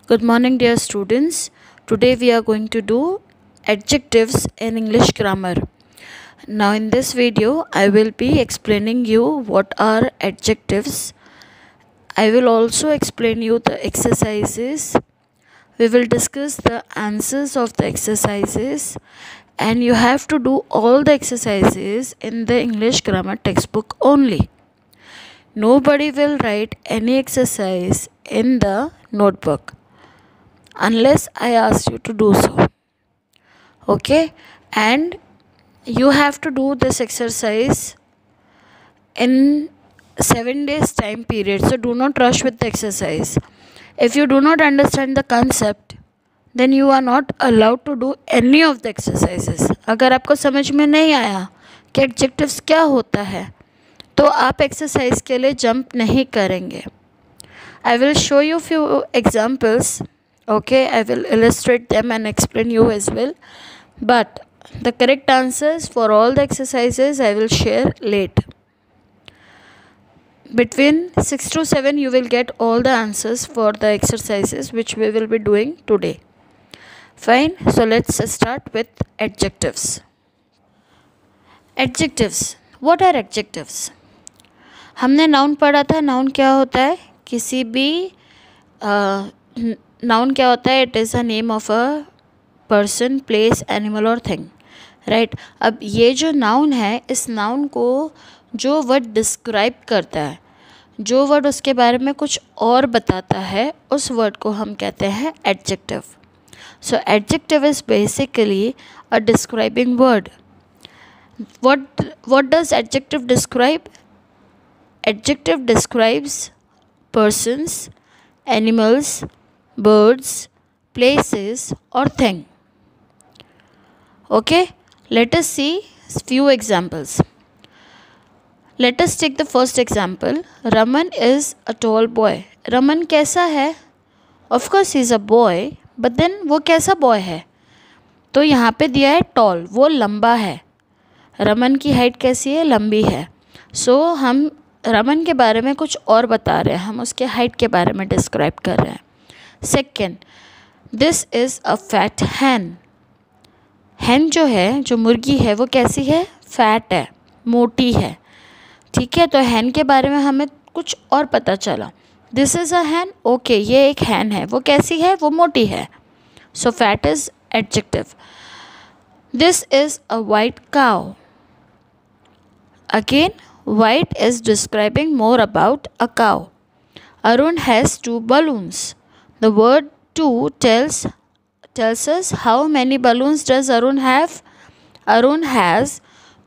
Good morning, dear students. Today we are going to do adjectives in English grammar. Now, in this video, I will be explaining you what are adjectives. I will also explain you the exercises. We will discuss the answers of the exercises, and you have to do all the exercises in the English grammar textbook only. Nobody will write any exercise in the notebook unless I ask you to do so. Okay, and you have to do this exercise in 7 days time period, so do not rush with the exercise. If you do not understand the concept, then you are not allowed to do any of the exercises. अगर आपको समझ में नहीं आया कि adjectives क्या होता है, तो आप एक्सरसाइज के लिए जंप नहीं करेंगे. I will show you few examples. Okay, I will illustrate them and explain you as well. But the correct answers for all the exercises I will share late. Between 6 to 7 you will get all the answers for the exercises which we will be doing today. Fine, so let's start with adjectives. Adjectives. What are adjectives? हमने noun पढ़ा था. Noun क्या होता है? किसी भी noun क्या होता है? It is a name of a person, place, animal और थिंग, राइट. अब ये जो नाउन है, इस नाउन को जो वर्ड डिस्क्राइब करता है, जो वर्ड उसके बारे में कुछ और बताता है, उस वर्ड को हम कहते हैं adjective. So adjective is basically a describing word. what does adjective describe? Adjective describes persons, animals, birds, places or thing. Okay, let us see few examples. Let us take the first example. Raman is a tall boy. Raman कैसा है? Of course he is a boy, but then वो कैसा boy है? तो यहाँ पे दिया है tall, वो लंबा है. रमन की हाइट कैसी है? लंबी है. सो हम रमन के बारे में कुछ और बता रहे हैं, हम उसके हाइट के बारे में डिस्क्राइब कर रहे हैं. Second, this is a fat hen. Hen जो है, जो मुर्गी है, वो कैसी है? फैट है, मोटी है. ठीक है, तो हैन के बारे में हमें कुछ और पता चला. This is a hen. Okay, ये एक हैन है. वो कैसी है? वो मोटी है. So fat is adjective. This is a white cow. Again, white is describing more about a cow. Arun has 2 balloons. The word 2 tells us how many balloons does Arun have? Arun has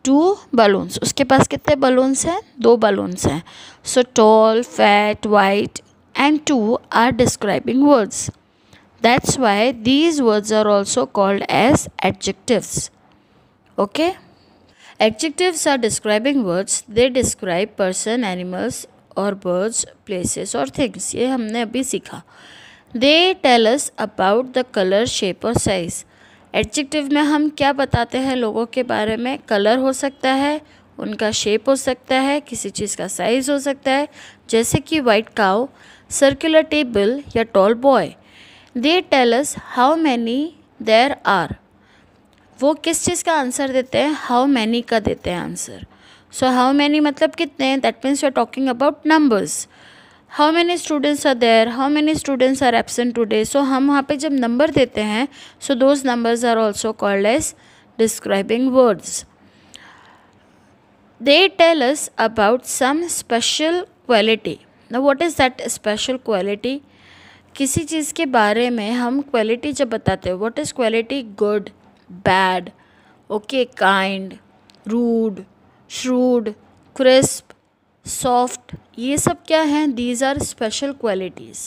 2 balloons. उसके पास कितने balloons हैं? 2 balloons हैं. So tall, fat, white and 2 are describing words. That's why these words are also called as adjectives. Okay? Adjectives are describing words. They describe person, animals or birds, places or things. ये हमने अभी सीखा. They tell us about the color, shape और size. Adjective में हम क्या बताते हैं लोगों के बारे में? कलर हो सकता है, उनका शेप हो सकता है, किसी चीज़ का साइज़ हो सकता है, जैसे कि वाइट काउ, सर्कुलर टेबल या tall boy. They tell us how many there are. वो किस चीज़ का आंसर देते हैं? हाउ मैनी का देते हैं आंसर. सो हाउ मैनी मतलब कितने? That means you are talking about numbers. How many students are there, how many students are absent today. So हम वहाँ पे जब नंबर देते हैं, so those numbers are also called as describing words. They tell us about some special quality. Now what is that special quality? किसी चीज़ के बारे में हम क्वालिटी जब बताते हैं, what is quality? Good, bad, okay, kind, rude, shrewd, crisp, soft. ये सब क्या हैं? These are special qualities.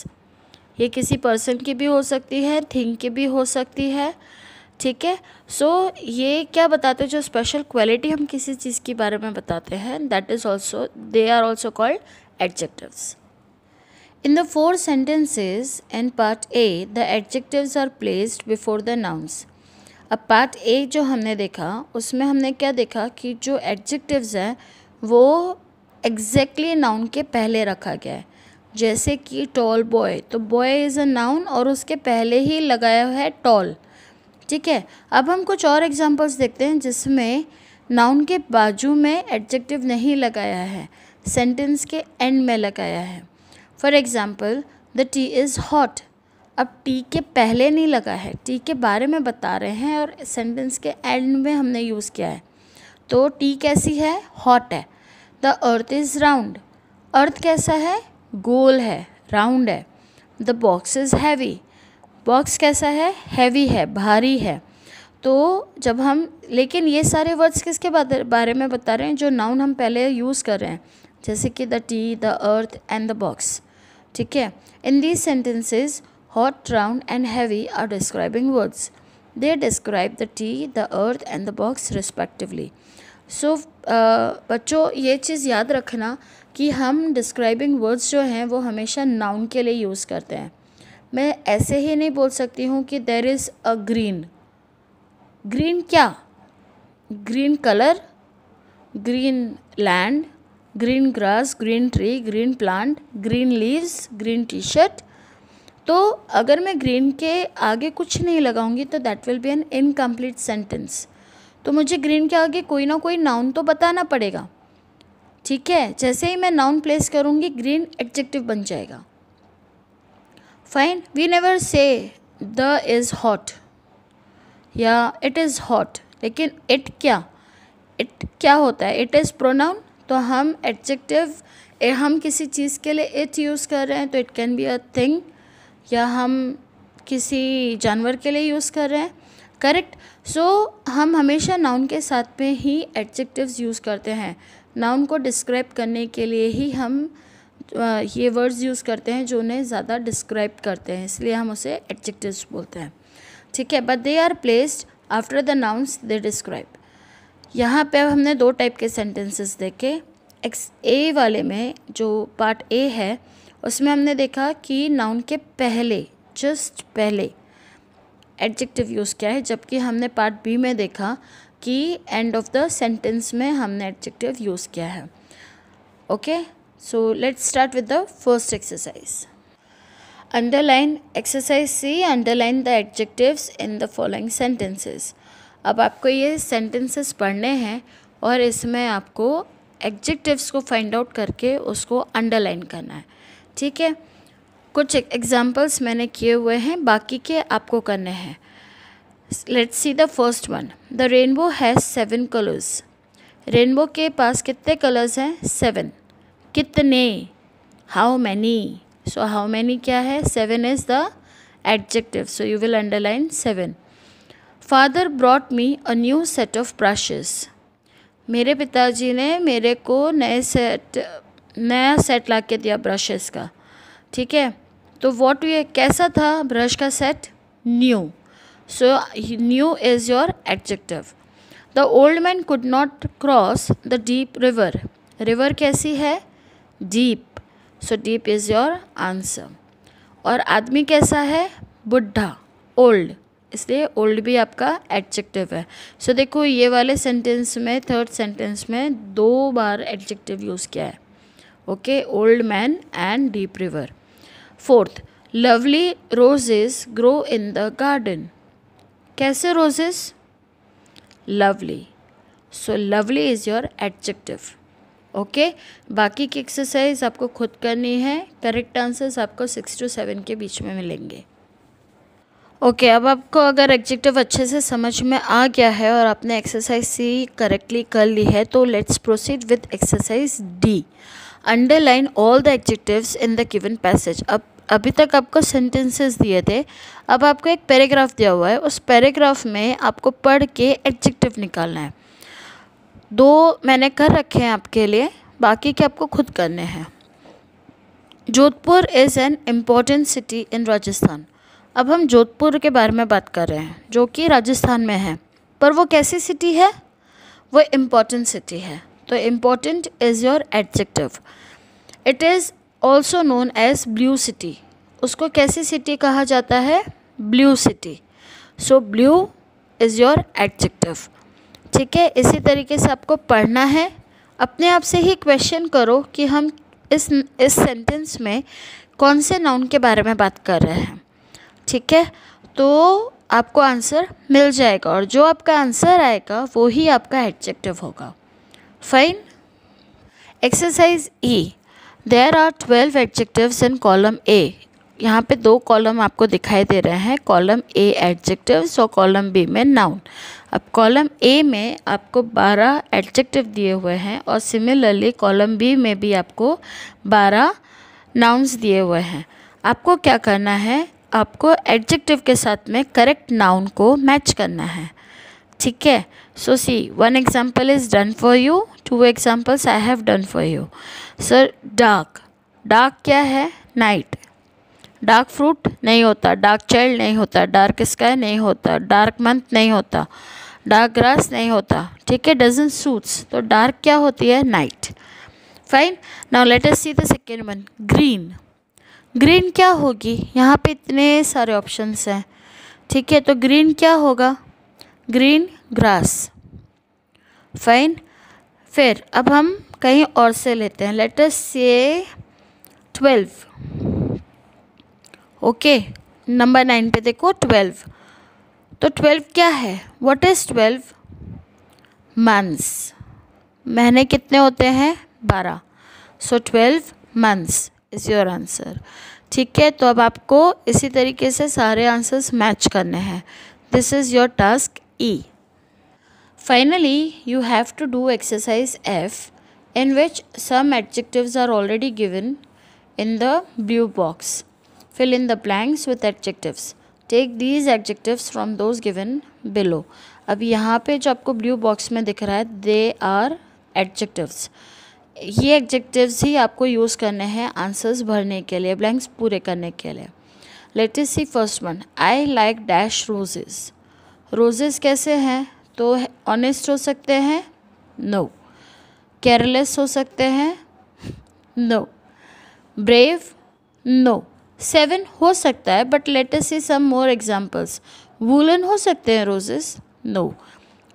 ये किसी पर्सन की भी हो सकती है, थिंग की भी हो सकती है. ठीक है, सो ये क्या बताते हैं? जो स्पेशल क्वालिटी हम किसी चीज़ के बारे में बताते हैं, that is also, they are also called adjectives. In the 4 sentences in part A, the adjectives are placed before the nouns. अब पार्ट ए जो हमने देखा, उसमें हमने क्या देखा कि जो एडजेक्टिव्स हैं वो एग्जैक्टली नाउन के पहले रखा गया है. जैसे कि टॉल बॉय, तो बॉय इज़ अ नाउन और उसके पहले ही लगाया है टॉल। ठीक है, अब हम कुछ और एग्जांपल्स देखते हैं जिसमें नाउन के बाजू में एडजेक्टिव नहीं लगाया है, सेंटेंस के एंड में लगाया है। For example, the T is hot. अब टी के पहले नहीं लगा है, टी के बारे में बता रहे हैं और सेंटेंस के एंड में हमने यूज़ किया है। तो टी कैसी है? हॉट है। The earth is round. Earth कैसा है? गोल है, राउंड है। The box is heavy. Box कैसा है? हैवी है, भारी है। तो जब हम, लेकिन ये सारे वर्ड्स किसके बारे में बता रहे हैं? जो नाउन हम पहले यूज़ कर रहे हैं, जैसे कि the T, the earth and the box. ठीक है, in these sentences hot, round and heavy are describing words. They describe the tea, the earth and the box respectively. So बच्चों ये चीज़ याद रखना कि हम describing words जो हैं वो हमेशा noun के लिए यूज़ करते हैं। मैं ऐसे ही नहीं बोल सकती हूँ कि there is a green. green क्या? green color, green land, green grass, green tree, green plant, green leaves, green t-shirt. तो अगर मैं ग्रीन के आगे कुछ नहीं लगाऊंगी तो that will be N incomplete sentence. तो मुझे ग्रीन के आगे कोई ना कोई नाउन तो बताना पड़ेगा। ठीक है, जैसे ही मैं नाउन प्लेस करूंगी ग्रीन एडजेक्टिव बन जाएगा। Fine, we never say the is hot या इट इज़ हॉट, लेकिन इट क्या होता है? It is pronoun. तो हम एडजेक्टिव, हम किसी चीज़ के लिए इट यूज़ कर रहे हैं तो it can be a thing, या हम किसी जानवर के लिए यूज़ कर रहे हैं। करेक्ट। सो हम हमेशा नाउन के साथ में ही एडजेक्टिव्स यूज़ करते हैं। नाउन को डिस्क्राइब करने के लिए ही हम ये वर्ड्स यूज़ करते हैं जो उन्हें ज़्यादा डिस्क्राइब करते हैं, इसलिए हम उसे एडजेक्टिव्स बोलते हैं। ठीक है, but they are placed after the nouns they describe. यहाँ पे अब हमने दो टाइप के सेंटेंसेस देखे। ए वाले में जो पार्ट ए है उसमें हमने देखा कि नाउन के पहले, जस्ट पहले एडजेक्टिव यूज़ किया है, जबकि हमने पार्ट बी में देखा कि एंड ऑफ द सेंटेंस में हमने एडजेक्टिव यूज़ किया है। Okay, so let's start with the first exercise. Underline exercise C, underline the adjectives in the following sentences. अब आपको ये सेंटेंसेस पढ़ने हैं और इसमें आपको एडजेक्टिव्स को फाइंड आउट करके उसको अंडरलाइन करना है। ठीक है, कुछ एग्जाम्पल्स मैंने किए हुए हैं, बाकी के आपको करने हैं। Let's see the first one. The rainbow has 7 colours. Rainbow के पास कितने कलर्स हैं? 7। कितने? How many. So how many क्या है? 7 is the adjective, so you will underline 7। Father brought me a new set of brushes. मेरे पिताजी ने मेरे को नया सेट ला के दिया ब्रशेस का। ठीक है, तो वॉट ये कैसा था ब्रश का set? New. So new is your adjective. The old man could not cross the deep river. River कैसी है? Deep. So deep is your answer. और आदमी कैसा है? बुढ़ा, ओल्ड, इसलिए ओल्ड भी आपका एडजेक्टिव है। सो देखो ये वाले सेंटेंस में, थर्ड सेंटेंस में 2 बार एडजेक्टिव यूज़ किया है। Okay, old man and deep river. Fourth, lovely roses grow in the garden. कैसे roses? Lovely. So lovely is your adjective. Okay, बाकी की एक्सरसाइज आपको खुद करनी है। करेक्ट आंसर्स आपको 6 to 7 के बीच में मिलेंगे। ओके, अब आपको अगर एडजेक्टिव अच्छे से समझ में आ गया है और आपने एक्सरसाइज सी करेक्टली कर ली है तो let's proceed with exercise D. Underline all the adjectives in the given passage. अब अभी तक आपको सेंटेंसेस दिए थे, अब आपको एक पैराग्राफ दिया हुआ है, उस पैराग्राफ में आपको पढ़ के एडजेक्टिव निकालना है। 2 मैंने कर रखे हैं आपके लिए, बाकी के आपको खुद करने हैं। Jodhpur is an important city in Rajasthan. अब हम जोधपुर के बारे में बात कर रहे हैं जो कि राजस्थान में है, पर वो कैसी सिटी है? वो इम्पॉर्टेंट सिटी है। तो important is your adjective. It is also known as blue city. उसको कैसी सिटी कहा जाता है? Blue city. So blue is your adjective. ठीक है, इसी तरीके से आपको पढ़ना है। अपने आप से ही क्वेश्चन करो कि हम इस सेंटेंस में कौन से नाउन के बारे में बात कर रहे हैं, ठीक है। तो आपको आंसर मिल जाएगा और जो आपका आंसर आएगा वो ही आपका एडजेक्टिव होगा। Fine. Exercise E, there are 12 adjectives in column A. यहाँ पे 2 कॉलम आपको दिखाई दे रहे हैं, कॉलम ए एडजेक्टिव्स और कॉलम बी में नाउन। अब कॉलम ए में आपको 12 एडजेक्टिव दिए हुए हैं और सिमिलरली कॉलम बी में भी आपको 12 नाउन्स दिए हुए हैं। आपको क्या करना है, आपको एडजेक्टिव के साथ में करेक्ट नाउन को मैच करना है, ठीक है। सो सी, 1 example is done for you, 2 examples I have done for you. Sir dark, dark क्या है, नाइट। डार्क फ्रूट नहीं होता, डार्क चाइल्ड नहीं होता, डार्क स्काई नहीं होता, डार्क मंथ नहीं होता, डार्क ग्रास नहीं होता, ठीक है, डजंट सूट्स। तो डार्क क्या होती है, night. Fine. Now let us see the second one, green. Green क्या होगी, यहाँ पे इतने सारे ऑप्शंस हैं, ठीक है। तो ग्रीन क्या होगा, ग्रीन ग्रास। फाइन। फिर अब हम कहीं और से लेते हैं, लेट अस से 12। ओके, नंबर 9 पे देखो 12। तो 12 क्या है, व्हाट इज़ 12? मंथ्स। महीने कितने होते हैं, 12। सो 12 मंथ्स इज़ योर आंसर, ठीक है। तो अब आपको इसी तरीके से सारे आंसर्स मैच करने हैं। This is your task E. Finally, you have to do exercise F, in which some adjectives are already given in the blue box. Fill in the blanks with adjectives. Take these adjectives from those given below. अब यहाँ पे जो आपको blue box में दिख रहा है, they are adjectives. ये adjectives ही आपको यूज़ करने हैं आंसर्स भरने के लिए, blanks पूरे करने के लिए। Let us see first one. I like dash roses. Roses कैसे हैं, तो ऑनेस्ट हो सकते हैं, नो। केयरलेस हो सकते हैं, नो। Brave, no. 7 हो सकता है, but let us see some more examples. Woollen हो सकते हैं roses, no.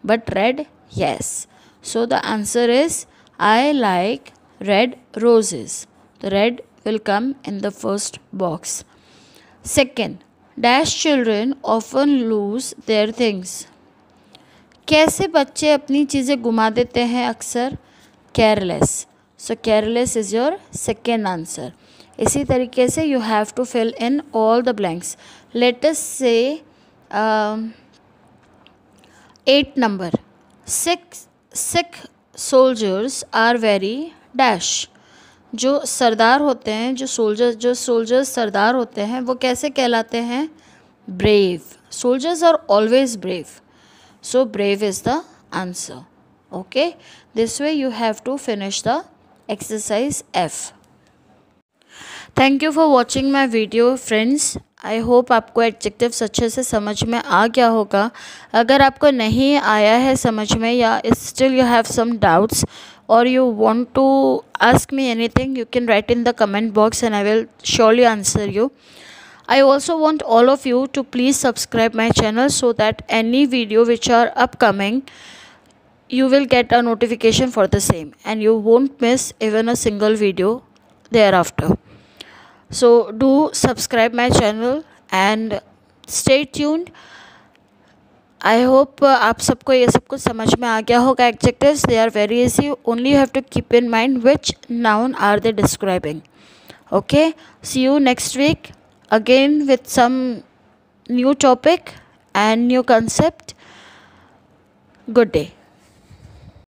But red, yes. So the answer is I like red roses. The red will come in the first box. Second, dash children often lose their things. कैसे बच्चे अपनी चीज़ें गुमा देते हैं अक्सर, careless. So careless is your second answer. इसी तरीके से you have to fill in all the blanks. Let us से 8 number, Sikh soldiers are very dash. जो सरदार होते हैं, जो सोल्जर्स सरदार होते हैं, वो कैसे कहलाते हैं, brave. Soldiers are always brave. So brave is the answer. Okay, this way you have to finish the exercise F. Thank you for watching my video friends. I hope आपको एडजेक्टिव्स अच्छे से समझ में आ गया होगा। अगर आपको नहीं आया है समझ में, या still you have some doubts or you want to ask me anything, you can write in the comment box and I will surely answer you. I also want all of you to please subscribe my channel so that any video which are upcoming, you will get a notification for the same and you won't miss even a single video thereafter. So do subscribe my channel and stay tuned. I hope आप सबको ये सब कुछ समझ में आ गया होगा। Adjectives, they are very easy. Only you have to keep in mind which noun are they describing. Okay, see you next week again with some new topic and new concept. Good day.